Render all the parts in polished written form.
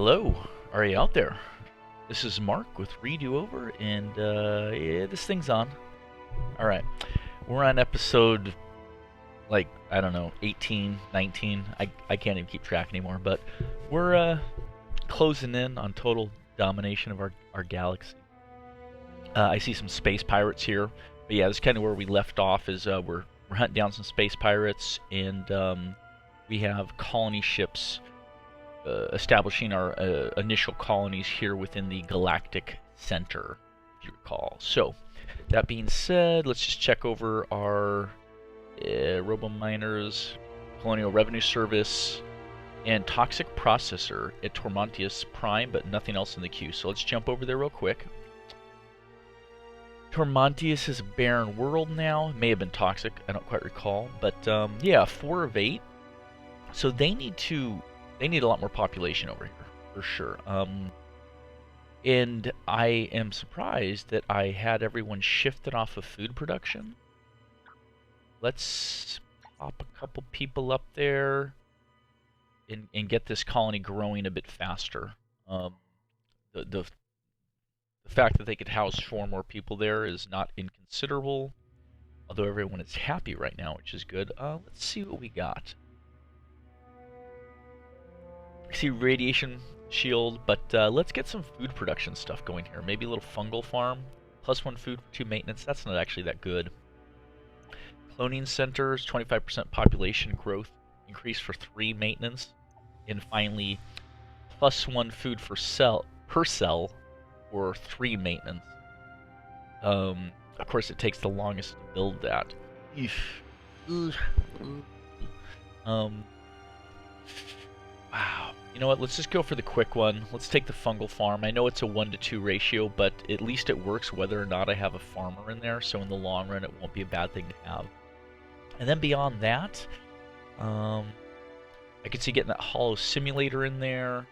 Hello, are you out there? This is Mark with Redo Over, and yeah, this thing's on. Alright, we're on episode, like, I don't know, 18, 19. I can't even keep track anymore, but we're closing in on total domination of our galaxy. I see some space pirates here, but yeah, this is kind of where we left off, is we're hunting down some space pirates, and we have colony ships establishing our initial colonies here within the galactic center, if you recall. So, that being said, let's just check over our robo-miners, colonial revenue service, and toxic processor at Tormontius Prime, but nothing else in the queue. So let's jump over there real quick. Tormontius is a barren world now. It may have been toxic, I don't quite recall. But yeah, 4 of 8. So they need a lot more population over here, for sure. And I am surprised that I had everyone shifted off of food production. Let's pop a couple people up there and get this colony growing a bit faster. The fact that they could house 4 more people there is not inconsiderable, although everyone is happy right now, which is good. Let's see what we got. I see radiation shield, but let's get some food production stuff going here. Maybe a little fungal farm, +1 food, 2 maintenance. That's not actually that good. Cloning centers, 25% population growth increase for 3 maintenance, and finally +1 food per cell for 3 maintenance. Of course, it takes the longest to build that. Wow. You know what? Let's just go for the quick one. Let's take the fungal farm. I know it's a 1-to-2 ratio, but at least it works whether or not I have a farmer in there, so in the long run it won't be a bad thing to have. And then beyond that, I could see getting that hollow simulator in there,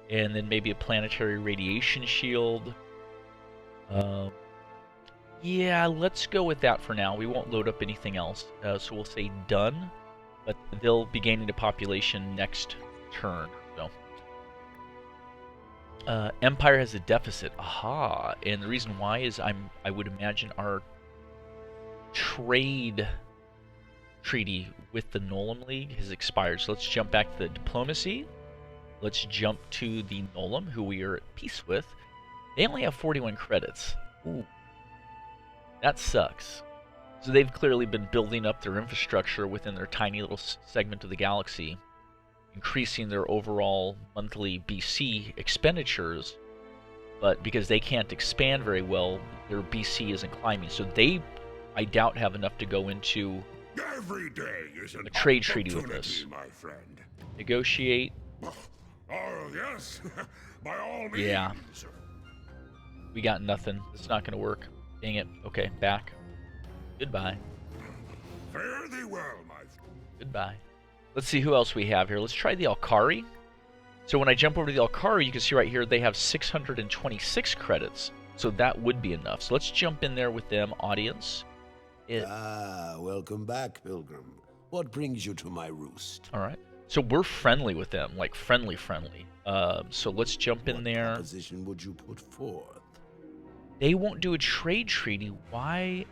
and then maybe a planetary radiation shield. Yeah, let's go with that for now. We won't load up anything else, so we'll say done, but they'll be gaining a population next turn. So Empire has a deficit. Aha! And the reason why is I would imagine our trade treaty with the Nolam League has expired. So let's jump back to the diplomacy. Let's jump to the Nolam, who we are at peace with. They only have 41 credits. Ooh. That sucks. So they've clearly been building up their infrastructure within their tiny little segment of the galaxy, increasing their overall monthly BC expenditures, but because they can't expand very well, their BC isn't climbing. So they, I doubt, have enough to go into Every day is an a trade treaty with us. my friend. Negotiate. Oh, yes. By all means. Yeah. We got nothing. It's not going to work. Dang it. Okay, back. Goodbye. Fare thee well, my friend. Goodbye. Let's see who else we have here. Let's try the Alkari. So when I jump over to the Alkari, you can see right here they have 626 credits. So that would be enough. So let's jump in there with them, audience. Welcome back, Pilgrim. What brings you to my roost? All right. So we're friendly with them, like friendly. So let's jump in there. What proposition would you put forth? They won't do a trade treaty. Why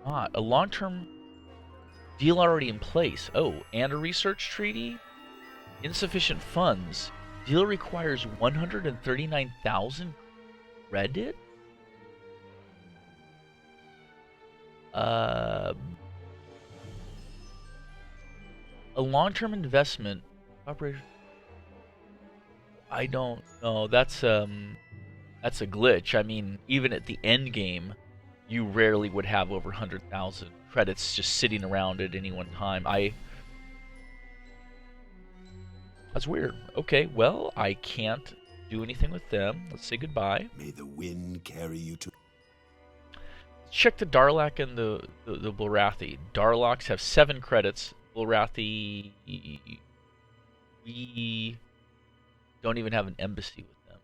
not? A long-term deal already in place. Oh, and a research treaty? Insufficient funds. Deal requires 139,000 credit? A long-term investment operation. I don't know. That's a glitch. I mean, even at the end game, you rarely would have over 100,000 credits just sitting around at any one time. That's weird. Okay, well, I can't do anything with them. Let's say goodbye. May the wind carry you to... Check the Darlak and the Blarathi. Darlaks have 7 credits. Blarathi, we don't even have an embassy with them.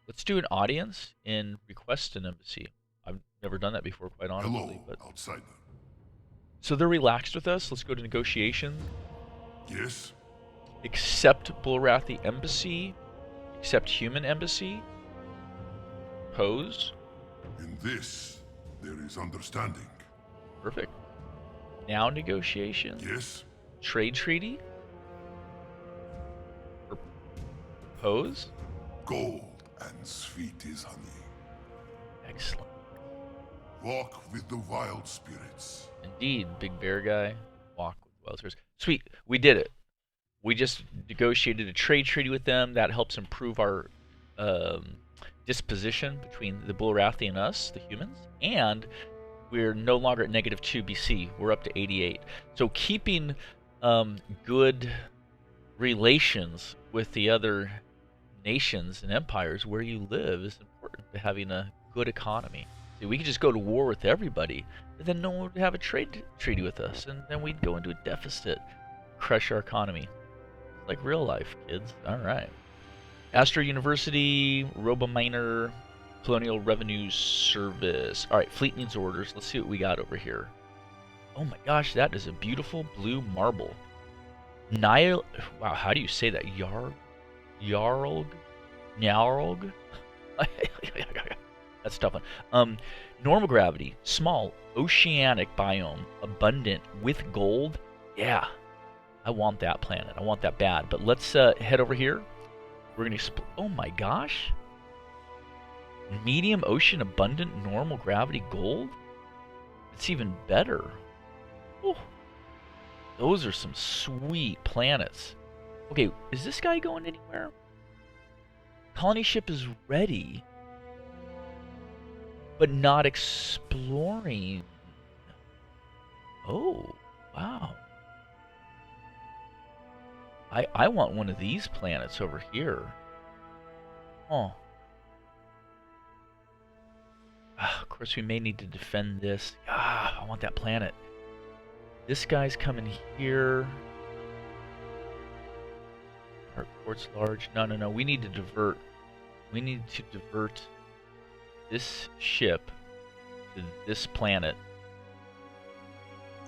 Let's do an audience and request an embassy. I've never done that before, quite honestly. Hello, But outsider. so they're relaxed with us. Let's go to negotiations. Yes? Accept Bullrathi Embassy. Accept Human Embassy. Pose. In this, there is understanding. Perfect. Now negotiations. Yes? Trade treaty. Pose. Gold and sweet is honey. Excellent. Walk with the wild spirits. Indeed, big bear guy. Walk with wild spirits. Sweet. We did it. We just negotiated a trade treaty with them. That helps improve our disposition between the Bullrathi and us, the humans. And we're no longer at -2 BC. We're up to 88. So keeping good relations with the other nations and empires where you live is important to having a good economy. See, we could just go to war with everybody, and then no one would have a trade treaty with us, and then we'd go into a deficit, crush our economy. Like real life, kids. All right. Astro University, Robominer, Colonial Revenue Service. All right, fleet needs orders. Let's see what we got over here. Oh my gosh, that is a beautiful blue marble. Nile. Wow, how do you say that? Yarlg? Nyarlg? That's a tough one. Normal gravity, small, oceanic biome, abundant, with gold. Yeah, I want that planet. I want that bad. But let's head over here. We're going to oh my gosh. Medium ocean, abundant, normal gravity, gold? It's even better. Oh, those are some sweet planets. Okay, is this guy going anywhere? Colony ship is ready, but not exploring. Oh, wow. I want one of these planets over here. Oh. Of course, we may need to defend this. I want that planet. This guy's coming here. Our port's large. No. We need to divert. We need to divert this ship to this planet.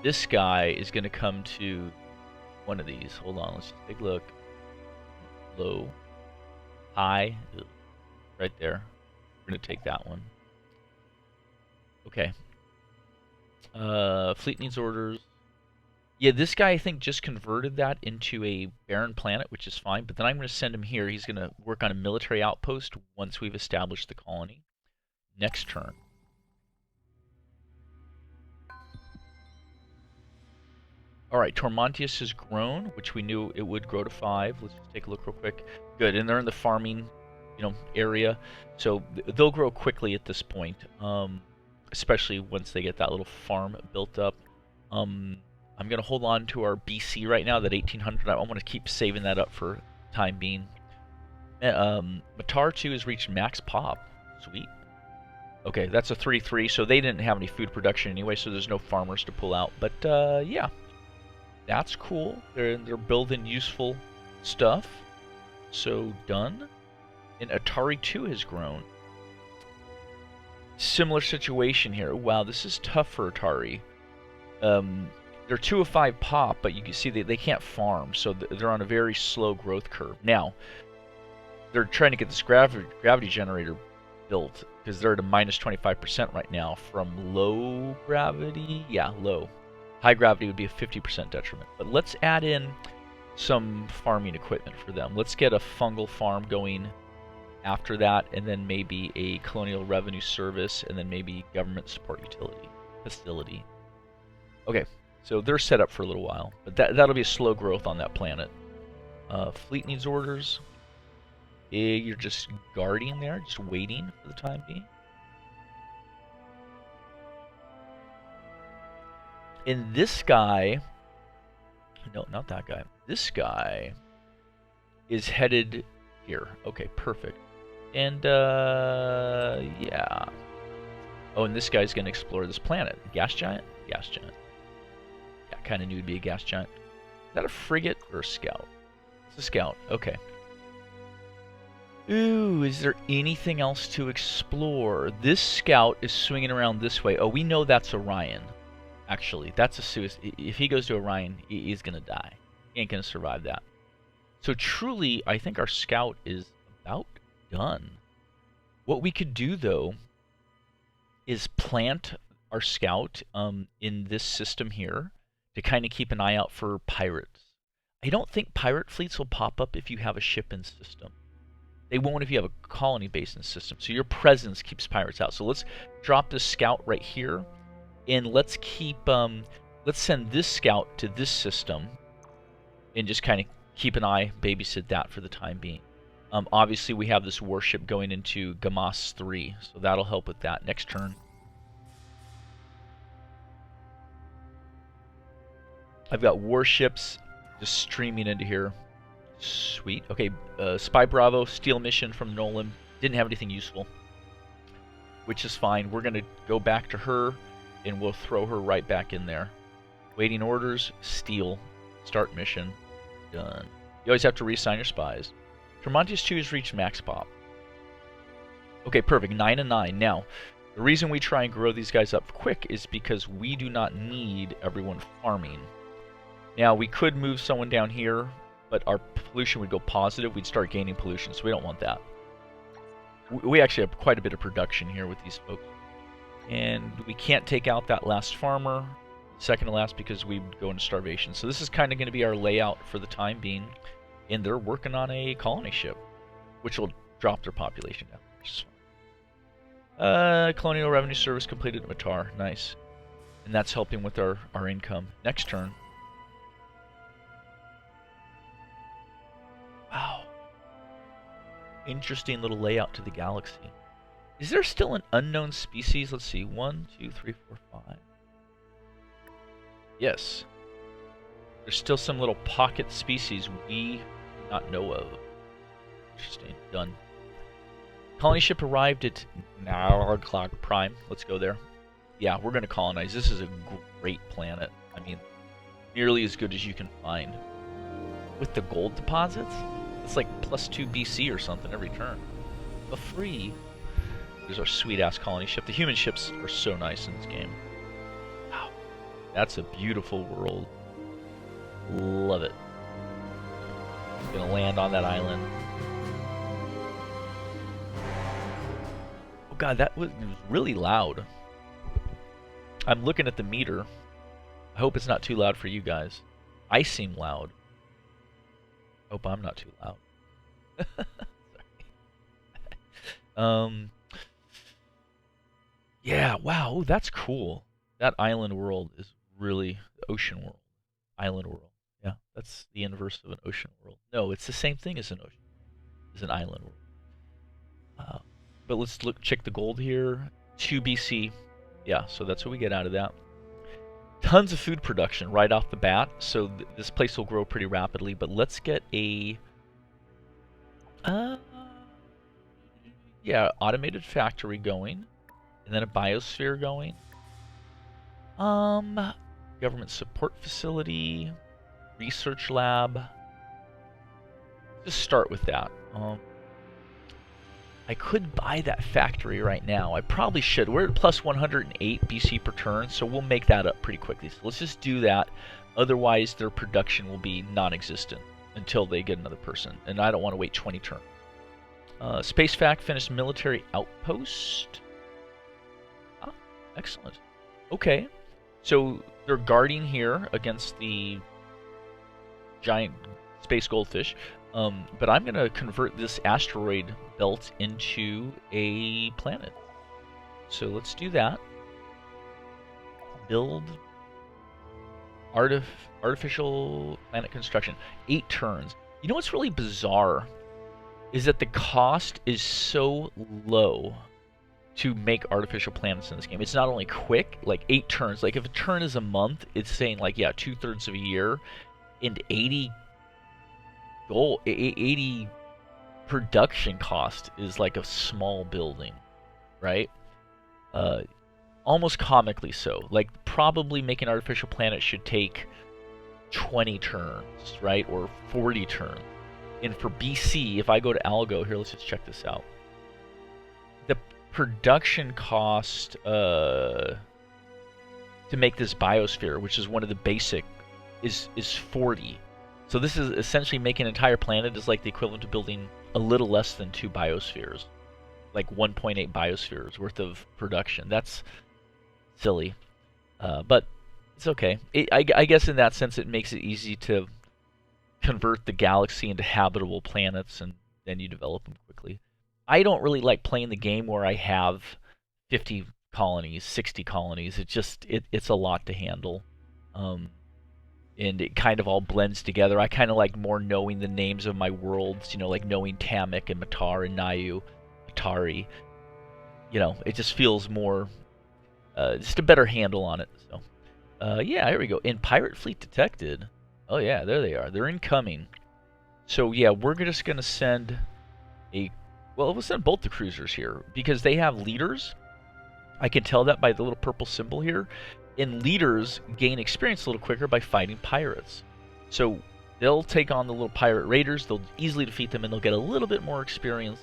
This guy is going to come to one of these. Hold on, let's just take a look. Low, high, right there. We're going to take that one. Okay. Fleet needs orders. Yeah, this guy, I think, just converted that into a barren planet, which is fine. But then I'm going to send him here. He's going to work on a military outpost once we've established the colony. Next turn. All right, Tormontius has grown, which we knew it would grow to 5. Let's just take a look real quick. Good, and they're in the farming, area, so they'll grow quickly at this point, especially once they get that little farm built up. I'm gonna hold on to our BC right now, that 1800. I want to keep saving that up for time being. Matar 2 has reached max pop. Sweet. Okay, that's a 3-3, so they didn't have any food production anyway, so there's no farmers to pull out. But yeah. That's cool. They're building useful stuff. So done. And Atari 2 has grown. Similar situation here. Wow, this is tough for Atari. They're 2 of 5 pop, but you can see they can't farm, so they're on a very slow growth curve. Now, they're trying to get this gravity generator built because they're at a minus 25% right now from low gravity. Yeah, low. High gravity would be a 50% detriment. But let's add in some farming equipment for them. Let's get a fungal farm going after that, and then maybe a colonial revenue service, and then maybe government support utility facility. Okay, so they're set up for a little while, but that'll be a slow growth on that planet. Fleet needs orders. You're just guarding there, just waiting for the time being. And this guy, no, not that guy. This guy is headed here. Okay, perfect. And, yeah. Oh, and this guy's going to explore this planet. Gas giant? Gas giant. Yeah, kind of knew it'd be a gas giant. Is that a frigate or a scout? It's a scout. Okay. Ooh, is there anything else to explore? This scout is swinging around this way. Oh, we know that's Orion. Actually, that's a suicide. If he goes to Orion, he's going to die. He ain't going to survive that. So truly, I think our scout is about done. What we could do, though, is plant our scout in this system here to kind of keep an eye out for pirates. I don't think pirate fleets will pop up if you have a ship in system. They won't if you have a colony base in system. So your presence keeps pirates out. So let's drop this scout right here, and let's send this scout to this system, and just kind of keep an eye, babysit that for the time being. Obviously, we have this warship going into Gamas 3, so that'll help with that. Next turn. I've got warships just streaming into here. Sweet. Okay, Spy Bravo, steal mission from Nolan. Didn't have anything useful, which is fine. We're going to go back to her, and we'll throw her right back in there. Waiting orders, steal, start mission, done. You always have to reassign your spies. Tremontius 2 has reached max pop. Okay, perfect. 9 and 9. Now, the reason we try and grow these guys up quick is because we do not need everyone farming. Now, we could move someone down here, but our pollution would go positive. We'd start gaining pollution, so we don't want that. We actually have quite a bit of production here with these folks. And we can't take out that last farmer, second to last, because we'd go into starvation. So this is kind of going to be our layout for the time being. And they're working on a colony ship, which will drop their population down, which is fine. Colonial Revenue Service completed at Matar. Nice. And that's helping with our income. Next turn. Wow. Interesting little layout to the galaxy. Is there still an unknown species? Let's see. 1, 2, 3, 4, 5. Yes. There's still some little pocket species we do not know of. Interesting. Done. Colony ship arrived at Narglock Prime. Let's go there. Yeah, we're going to colonize. This is a great planet. I mean, nearly as good as you can find. With the gold deposits, it's like +2 BC or something every turn. But free. There's our sweet-ass colony ship. The human ships are so nice in this game. Wow. That's a beautiful world. Love it. Gonna land on that island. Oh god, it was really loud. I'm looking at the meter. I hope it's not too loud for you guys. I seem loud. Hope I'm not too loud. Sorry. Yeah, wow, ooh, that's cool. That island world is really the ocean world. Island world. Yeah, that's the inverse of an ocean world. No, it's the same thing as an ocean. As an island world. But let's check the gold here. 2 BC. Yeah, so that's what we get out of that. Tons of food production right off the bat, so this place will grow pretty rapidly. But let's get a automated factory going, and then a biosphere going. Government support facility, research lab. Just start with that. I could buy that factory right now. I probably should. We're at plus 108 BC per turn, so we'll make that up pretty quickly. So let's just do that. Otherwise, their production will be non-existent until they get another person. And I don't want to wait 20 turns. Space Fac finished military outpost. Ah, excellent. Okay. So they're guarding here against the giant space goldfish. But I'm going to convert this asteroid belt into a planet. So let's do that. Build artificial planet construction. 8 turns. You know what's really bizarre is that the cost is so low to make artificial planets in this game. It's not only quick, like 8 turns. Like if a turn is a month, it's saying like, yeah, 2/3 of a year, and 80 production cost is like a small building, right? Almost comically so. Like probably making artificial planets should take 20 turns, right? Or 40 turns. And for BC, if I go to Algo, here, let's just check this out. The production cost to make this biosphere, which is one of the basic, is 40. So this is essentially making an entire planet is like the equivalent to building a little less than 2 biospheres. Like 1.8 biospheres worth of production. That's silly. But it's okay. I guess in that sense it makes it easy to convert the galaxy into habitable planets, and then you develop them quickly. I don't really like playing the game where I have 50 colonies, 60 colonies. It's a lot to handle. And it kind of all blends together. I kind of like more knowing the names of my worlds, like knowing Tamek and Matar and Nayu, Atari. It just feels more, just a better handle on it. So, yeah, here we go. In pirate fleet detected. Oh yeah, there they are. They're incoming. So yeah, we're just gonna send we'll send both the cruisers here because they have leaders. I can tell that by the little purple symbol here. And leaders gain experience a little quicker by fighting pirates. So they'll take on the little pirate raiders, they'll easily defeat them, and they'll get a little bit more experience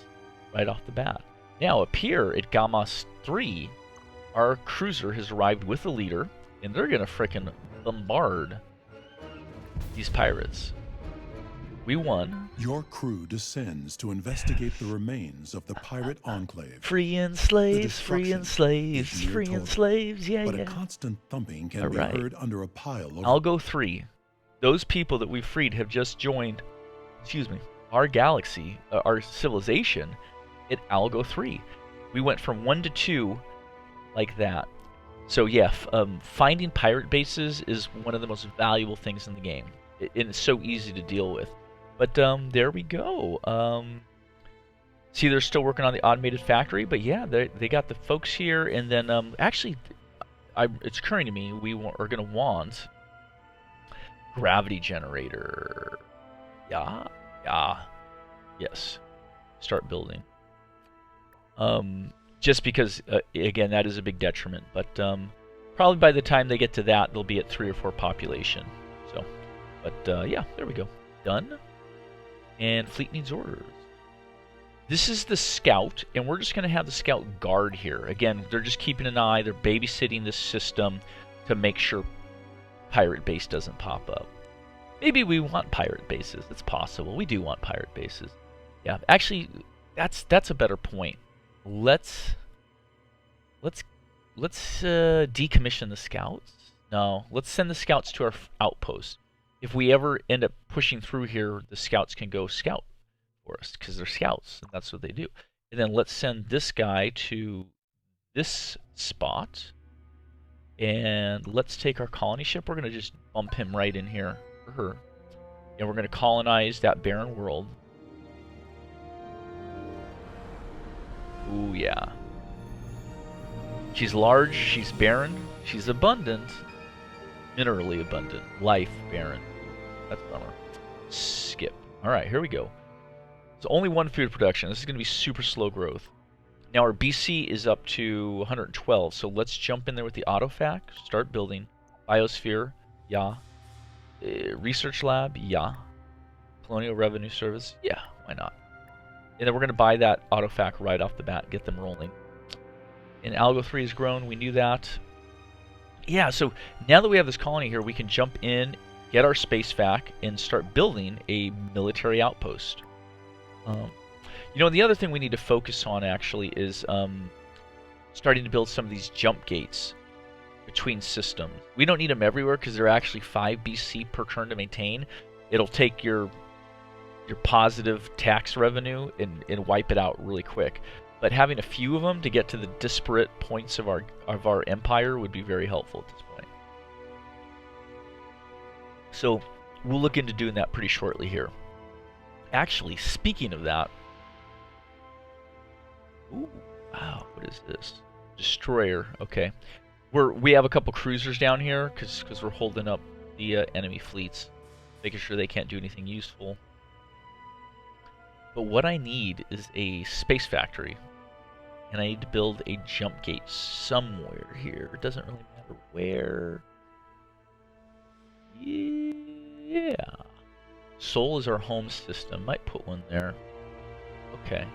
right off the bat. Now up here at Gamos 3, our cruiser has arrived with a leader, and they're going to frickin' bombard these pirates. We won. Your crew descends to investigate the remains of the pirate enclave. Freeing slaves, freeing slaves, freeing slaves, yeah, but yeah. a constant thumping can be heard under a pile of... Algo 3. Those people that we freed have just joined, our galaxy, our civilization at Algo 3. We went from 1 to 2 like that. So yeah, finding pirate bases is one of the most valuable things in the game. And it's so easy to deal with. But there we go. See, they're still working on the automated factory, but yeah, they got the folks here, and then actually, it's occurring to me we are going to want gravity generator. Yeah, yes. Start building. Just because, again, that is a big detriment, but probably by the time they get to that, they'll be at 3 or 4 population. So, but yeah, there we go. Done. And fleet needs orders. This is the scout, and we're just going to have the scout guard here. Again, they're just keeping an eye. They're babysitting this system to make sure pirate base doesn't pop up. Maybe we want pirate bases. It's possible. We do want pirate bases. Yeah, actually, that's a better point. Let's decommission the scouts. No, let's send the scouts to our outpost. If we ever end up pushing through here, the scouts can go scout for us because they're scouts, and that's what they do. And then let's send this guy to this spot, and let's take our colony ship. We're going to just bump him right in here, or her, and we're going to colonize that barren world. Ooh, yeah. She's large, she's barren, she's abundant, minerally abundant, life barren. That's a bummer. Skip. Alright, here we go. So only 1 food production. This is going to be super slow growth. Now our BC is up to 112, so let's jump in there with the autofac. Start building. Biosphere, yeah. Research lab, yeah. Colonial Revenue Service, yeah, why not? And then we're going to buy that autofac right off the bat, get them rolling. And Algo 3 has grown, we knew that. Yeah, so now that we have this colony here, we can jump in, get our space vac, and start building a military outpost. The other thing we need to focus on actually is starting to build some of these jump gates between systems. We don't need them everywhere because they're actually 5 BC per turn to maintain. It'll take your positive tax revenue and wipe it out really quick. But having a few of them to get to the disparate points of our empire would be very helpful at this point. So we'll look into doing that pretty shortly here. Actually, speaking of that, ooh, wow, what is this? Destroyer. Okay, we have a couple cruisers down here because we're holding up the enemy fleets, making sure they can't do anything useful. But what I need is a space factory. And I need to build a jump gate somewhere here. It doesn't really matter where. Yeah. Sol is our home system. Might put one there. Okay.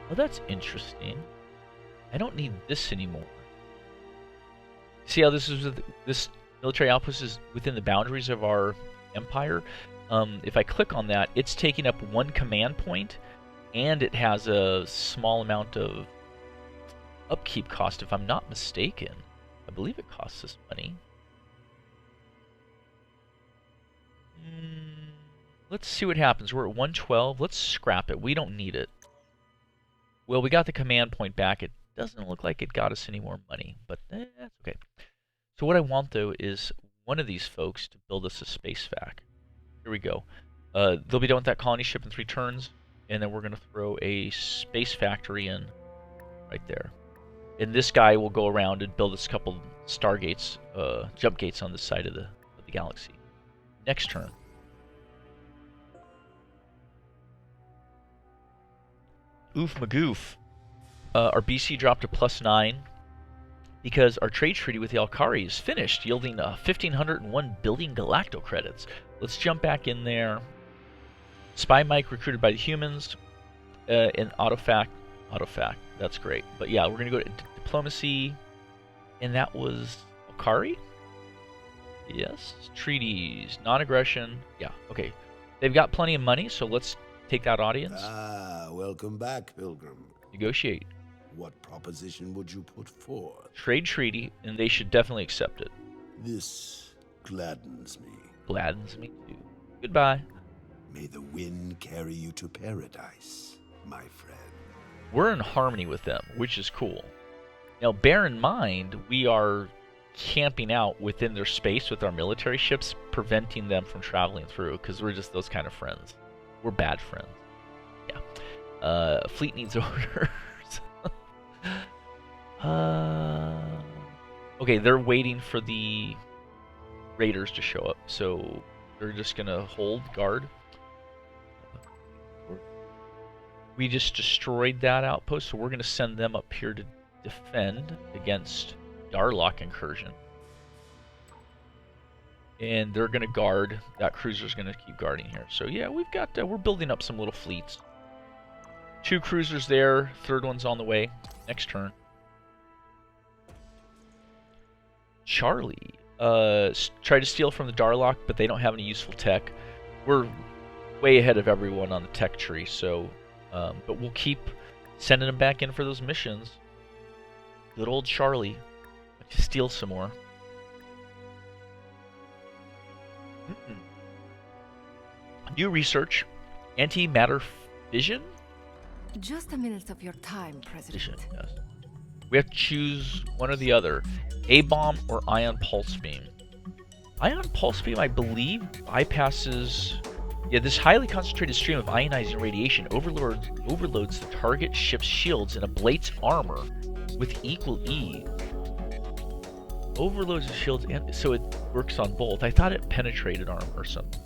Well, that's interesting. I don't need this anymore. See how this military outpost is within the boundaries of our empire? if I click on that, it's taking up 1 command point, and it has a small amount of upkeep cost, if I'm not mistaken. I believe it costs us money. Let's see what happens. We're at 112. Let's scrap it. We don't need it. Well, we got the command point back. It doesn't look like it got us any more money, but that's okay. So what I want, though, is one of these folks to build us a space vac. Here we go. They'll be done with that colony ship in 3 turns, and then we're going to throw a space factory in right there. And this guy will go around and build us a couple stargates, jump gates on this side of the galaxy. Next turn. Oof magoof. Our BC dropped to +9 because our trade treaty with the Alkari is finished, yielding 1,501 billion galacto credits. Let's jump back in there. Spy Mike recruited by the humans. And autofact. That's great. But yeah, we're going to go to diplomacy. And that was Alkari? Yes. Treaties. Non-aggression. Yeah, okay. They've got plenty of money, so let's take that audience. Ah, welcome back, Pilgrim. Negotiate. What proposition would you put forth? Trade treaty, and they should definitely accept it. This gladdens me. Gladdens me too. Goodbye. May the wind carry you to paradise, my friend. We're in harmony with them, which is cool. Now, bear in mind, we are camping out within their space with our military ships, preventing them from traveling through, because we're just those kind of friends. We're bad friends. Yeah. Fleet needs orders. Okay, they're waiting for the raiders to show up, so they're just gonna hold guard. We just destroyed that outpost, so we're gonna send them up here to defend against Darlock incursion. And they're gonna guard. That cruiser's gonna keep guarding here. So yeah, we've got we're building up some little fleets. 2 cruisers there. 3rd one's on the way. Next turn. Charlie. Try to steal from the Darlock, but they don't have any useful tech. We're way ahead of everyone on the tech tree, so but we'll keep sending them back in for those missions. Good old Charlie. Let's steal some more. New research. Antimatter fission? Just a minute of your time, President. Fission, yes. We have to choose one or the other. A-bomb or ion pulse beam. Ion pulse beam, I believe, bypasses... Yeah, this highly concentrated stream of ionizing radiation overloads the target ship's shields and ablates armor with equal ease. Overloads the shields, and so it works on both. I thought it penetrated armor or something.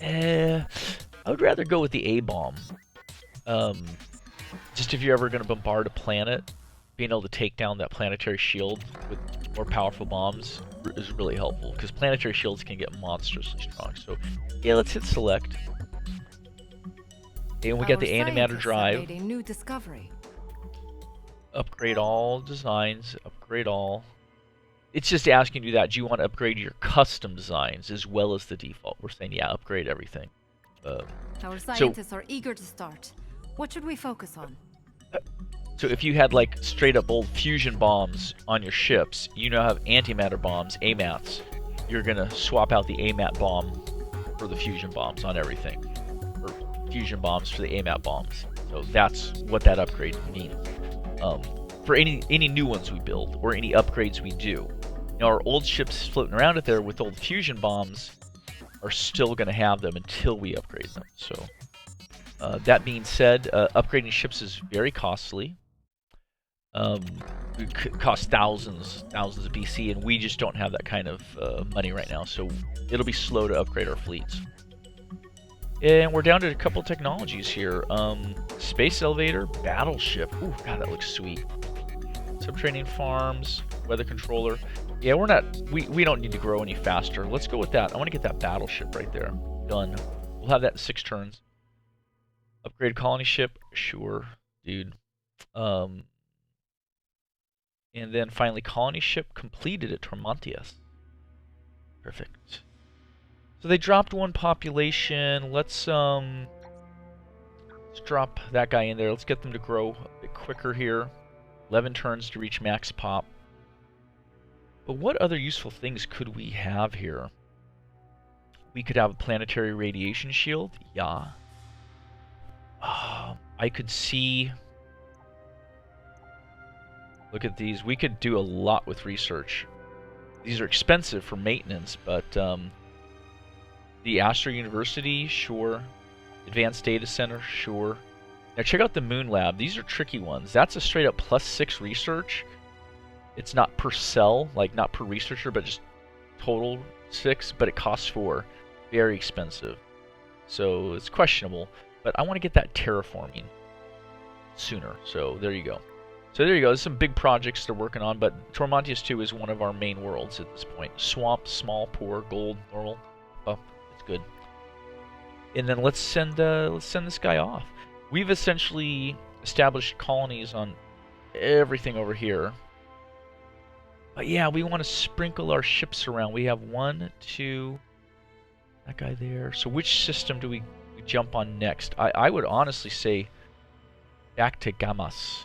I would rather go with the A-bomb. Just if you're ever going to bombard a planet, being able to take down that planetary shield with more powerful bombs is really helpful, because planetary shields can get monstrously strong. So, yeah, let's hit select. And we got the antimatter drive. Made a new discovery. Upgrade all designs. Upgrade all. It's just asking you that. Do you want to upgrade your custom designs as well as the default? We're saying, yeah, upgrade everything. Our scientists are eager to start. What should we focus on? So if you had like straight up old fusion bombs on your ships, you now have antimatter bombs, AMATs. You're gonna swap out the AMAT bomb for the fusion bombs on everything, or fusion bombs for the AMAT bombs. So that's what that upgrade means. For any new ones we build or any upgrades we do. Now our old ships floating around out there with old fusion bombs are still gonna have them until we upgrade them. So that being said, upgrading ships is very costly. It costs thousands of BC, and we just don't have that kind of money right now, so it'll be slow to upgrade our fleets. And we're down to a couple technologies here. Space elevator, battleship. Ooh, God, that looks sweet. Subterranean farms, weather controller. Yeah, we don't need to grow any faster. Let's go with that. I want to get that battleship right there. Done. We'll have that in 6 turns. Upgrade colony ship, sure, dude. And then finally, colony ship completed at Tormontius. Perfect. So they dropped one population. Let's drop that guy in there. Let's get them to grow a bit quicker here. 11 turns to reach max pop. But what other useful things could we have here? We could have a planetary radiation shield. Yeah. I could see... Look at these. We could do a lot with research. These are expensive for maintenance, but the Astro University, sure. Advanced Data Center, sure. Now check out the Moon Lab. These are tricky ones. That's a straight up +6 research. It's not per cell, like not per researcher, but just total 6, but it costs 4. Very expensive. So it's questionable, but I want to get that terraforming sooner. So there you go. So there you go. There's some big projects they're working on, but Tormontius 2 is one of our main worlds at this point. Swamp, small, poor, gold, normal. Oh, it's good. And then let's send this guy off. We've essentially established colonies on everything over here. But yeah, we want to sprinkle our ships around. We have 1, 2, that guy there. So which system do we jump on next? I would honestly say back to Gamas.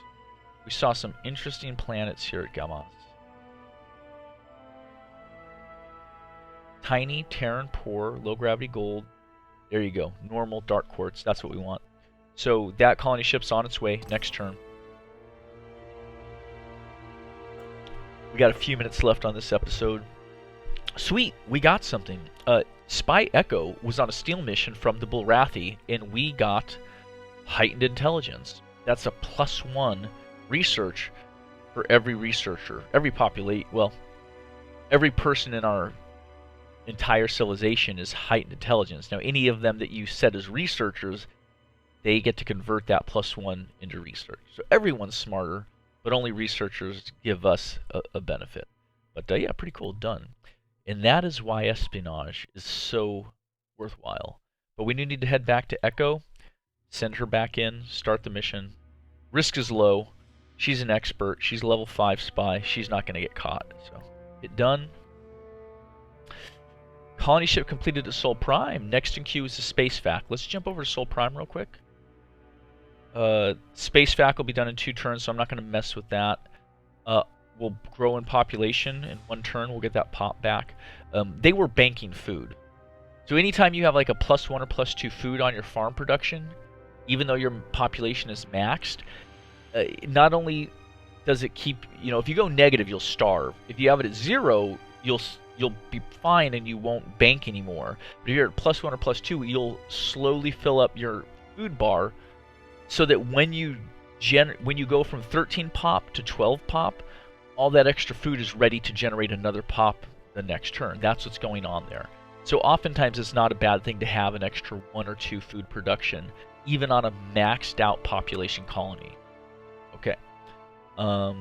We saw some interesting planets here at Gamas. Tiny, Terran, poor, low gravity gold. There you go. Normal, dark quartz. That's what we want. So that colony ship's on its way next turn. We got a few minutes left on this episode. Sweet, we got something. Spy Echo was on a steal mission from the Bulrathi, and we got heightened intelligence. That's a +1 research for every researcher, every person in our entire civilization is heightened intelligence. Now, any of them that you set as researchers, they get to convert that +1 into research. So everyone's smarter, but only researchers give us a benefit. But yeah, pretty cool, done. And that is why espionage is so worthwhile. But we need to head back to Echo, send her back in, start the mission. Risk is low. She's an expert. She's a level 5 spy. She's not going to get caught. So, get done. Colony ship completed at Sol Prime. Next in queue is the Space Vac. Let's jump over to Sol Prime real quick. Space Vac will be done in 2 turns, so I'm not going to mess with that. We'll grow in population in 1 turn. We'll get that pop back. They were banking food. So anytime you have like a +1 or +2 food on your farm production, even though your population is maxed, not only does it keep, if you go negative, you'll starve. If you have it at 0, you'll be fine and you won't bank anymore. But if you're at +1 or +2, you'll slowly fill up your food bar, so that when you go from 13 pop to 12 pop, all that extra food is ready to generate another pop the next turn. That's what's going on there. So oftentimes it's not a bad thing to have an extra 1 or 2 food production, even on a maxed out population colony. Okay. But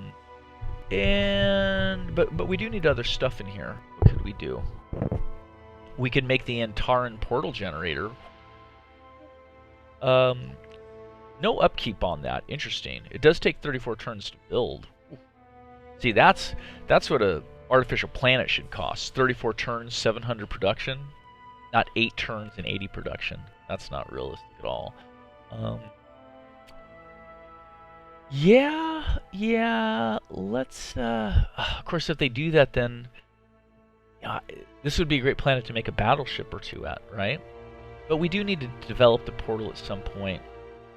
we do need other stuff in here. What could we do? We could make the Antaran portal generator. No upkeep on that. Interesting. It does take 34 turns to build. Ooh. See, that's what a artificial planet should cost. 34 turns, 700 production. Not 8 turns and 80 production. That's not realistic at all. Yeah, let's, of course, if they do that, then this would be a great planet to make a battleship or 2 at, right? But we do need to develop the portal at some point.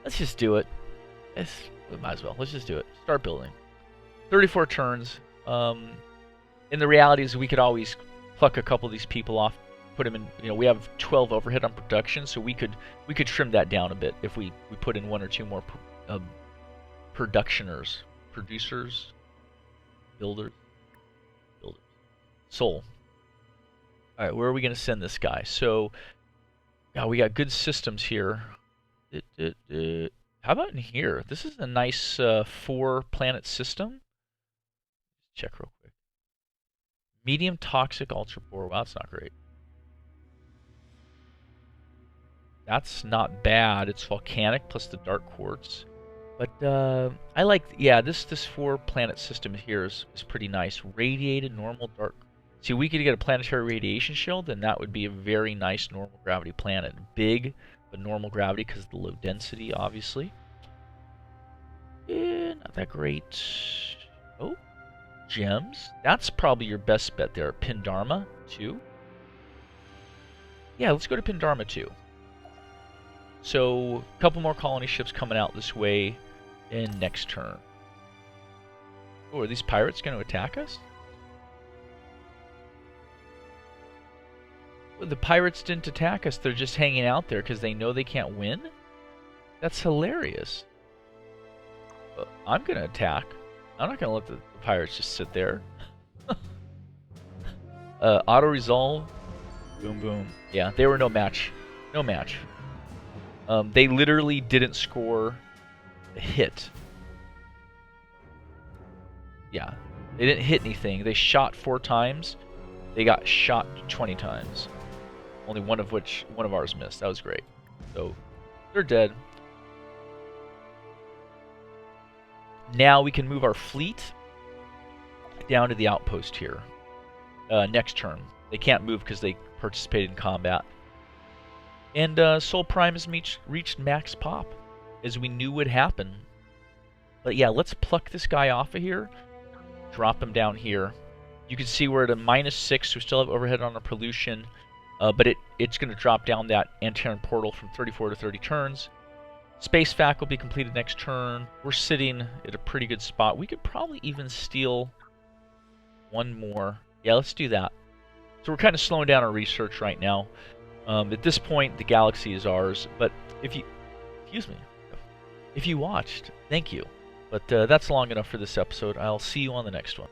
Let's just do it. We might as well. Let's just do it. Start building. 34 turns. And the reality is we could always pluck a couple of these people off, put them in, we have 12 overhead on production, so we could trim that down a bit if we put in 1 or 2 more producers, builders. Soul. All right, where are we going to send this guy? So, we got good systems here. How about in here? This is a nice 4-planet system. Check real quick. Medium toxic, ultra poor. Wow, that's not great. That's not bad. It's volcanic plus the dark quartz. But I like, this 4-planet system here is pretty nice. Radiated, normal, dark. See, we could get a planetary radiation shield, and that would be a very nice normal gravity planet. Big, but normal gravity because of the low density, obviously. Not that great. Oh, gems. That's probably your best bet there. Pindarma 2. Yeah, let's go to Pindarma 2. So, a couple more colony ships coming out this way in next turn. Oh, are these pirates going to attack us? Well, the pirates didn't attack us. They're just hanging out there because they know they can't win? That's hilarious. I'm going to attack. I'm not going to let the pirates just sit there. Auto-resolve. Boom, boom. Yeah, they were no match. No match. They literally didn't score a hit. Yeah. They didn't hit anything. They shot 4 times. They got shot 20 times. Only one of ours missed. That was great. So, they're dead. Now we can move our fleet down to the outpost here. Next turn. They can't move because they participated in combat. And Sol Prime has reached max pop, as we knew would happen. But yeah, let's pluck this guy off of here. Drop him down here. You can see we're at a -6. We still have overhead on our pollution. But it's going to drop down that Antaran portal from 34 to 30 turns. Space Fac will be completed next turn. We're sitting at a pretty good spot. We could probably even steal one more. Yeah, let's do that. So we're kind of slowing down our research right now. At this point, the galaxy is ours. But if you watched, thank you. But that's long enough for this episode. I'll see you on the next one.